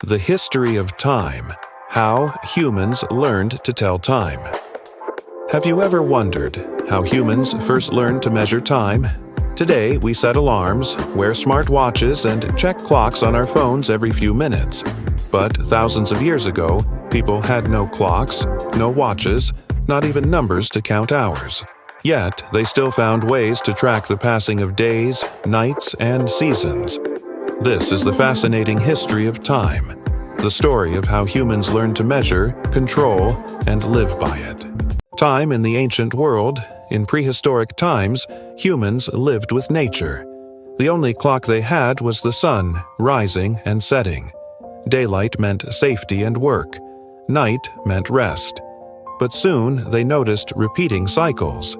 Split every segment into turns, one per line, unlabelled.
The history of time. How humans learned to tell time. Have you ever wondered how humans first learned to measure time? Today, we set alarms, wear smart watches, and check clocks on our phones every few minutes. But thousands of years ago, people had no clocks, no watches, not even numbers to count hours. Yet, they still found ways to track the passing of days, nights, and seasons. This is the fascinating history of time, the story of how humans learned to measure, control, and live by it. Time in the ancient world. In prehistoric times, humans lived with nature. The only clock they had was the sun, rising and setting. Daylight meant safety and work. Night meant rest. But soon they noticed repeating cycles.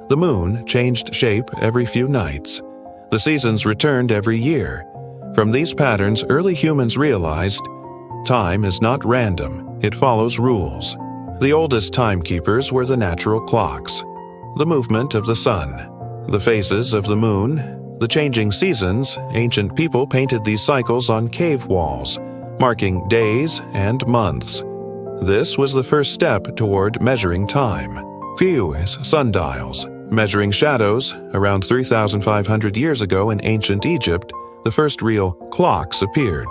The moon changed shape every few nights. The seasons returned every year. From these patterns, early humans realized time is not random, it follows rules. The oldest timekeepers were the natural clocks. The movement of the sun, the phases of the moon, the changing seasons. Ancient people painted these cycles on cave walls, marking days and months. This was the first step toward measuring time. Sundials, measuring shadows. Around 3,500 years ago in ancient Egypt, the first real clocks appeared.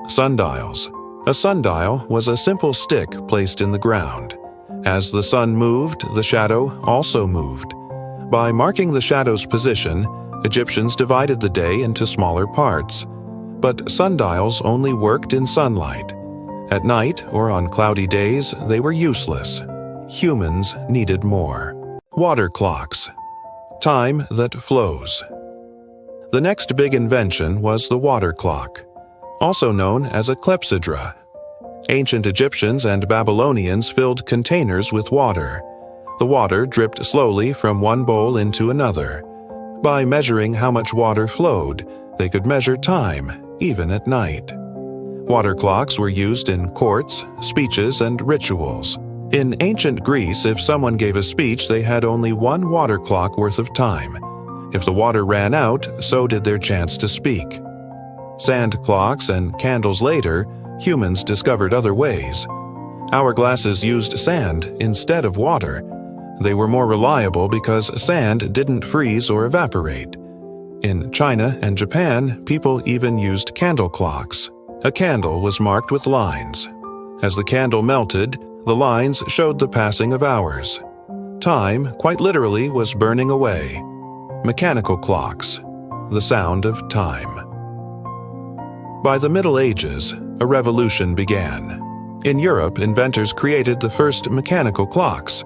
Sundials. A sundial was a simple stick placed in the ground. As the sun moved, the shadow also moved. By marking the shadow's position, Egyptians divided the day into smaller parts. But sundials only worked in sunlight. At night or on cloudy days, they were useless. Humans needed more. Water clocks. Time that flows. The next big invention was the water clock, also known as a clepsydra. Ancient Egyptians and Babylonians filled containers with water. The water dripped slowly from one bowl into another. By measuring how much water flowed, they could measure time, even at night. Water clocks were used in courts, speeches, and rituals. In ancient Greece, if someone gave a speech, they had only one water clock worth of time. If the water ran out, so did their chance to speak. Sand clocks and candles later, humans discovered other ways. Hourglasses used sand instead of water. They were more reliable because sand didn't freeze or evaporate. In China and Japan, people even used candle clocks. A candle was marked with lines. As the candle melted, the lines showed the passing of hours. Time, quite literally, was burning away. Mechanical clocks. The sound of time. By the Middle Ages, a revolution began. In Europe, inventors created the first mechanical clocks.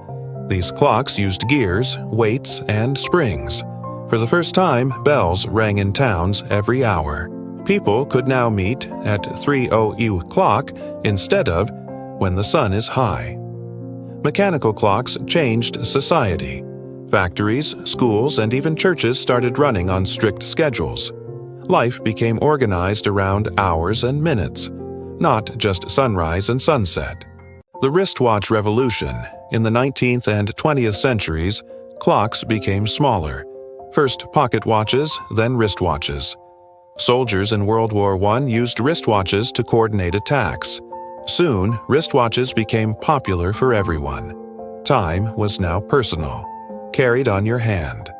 These clocks used gears, weights, and springs. For the first time, bells rang in towns every hour. People could now meet at 3:00 o'clock instead of when the sun is high. Mechanical clocks changed society. Factories, schools, and even churches started running on strict schedules. Life became organized around hours and minutes, not just sunrise and sunset. The wristwatch revolution. In the 19th and 20th centuries, clocks became smaller. First pocket watches, then wristwatches. Soldiers in World War I used wristwatches to coordinate attacks. Soon, wristwatches became popular for everyone. Time was now personal, carried on your hand.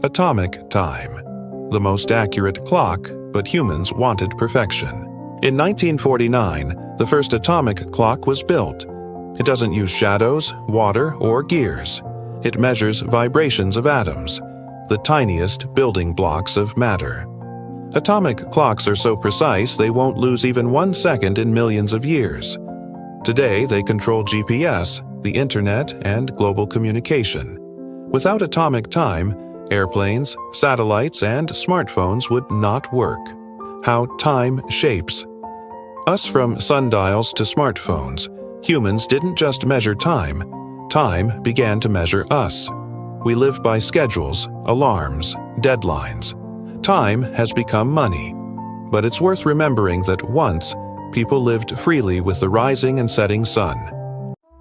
Atomic time. The most accurate clock, but humans wanted perfection. In 1949, the first atomic clock was built. It doesn't use shadows, water, or gears. It measures vibrations of atoms, the tiniest building blocks of matter. Atomic clocks are so precise they won't lose even 1 second in millions of years. Today, they control GPS, the internet, and global communication. Without atomic time, airplanes, satellites, and smartphones would not work. How time shapes us. From sundials to smartphones, humans didn't just measure time. Time began to measure us. We live by schedules, alarms, deadlines. Time has become money. But it's worth remembering that once, people lived freely with the rising and setting sun.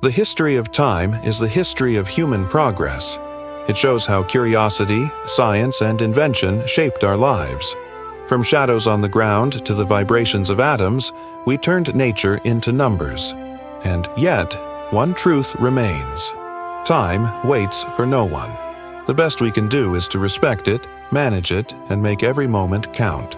The history of time is the history of human progress. It shows how curiosity, science, and invention shaped our lives. From shadows on the ground to the vibrations of atoms, We turned nature into numbers. And yet, one truth remains. Time waits for no one. The best we can do is to respect it, manage it, and make every moment count.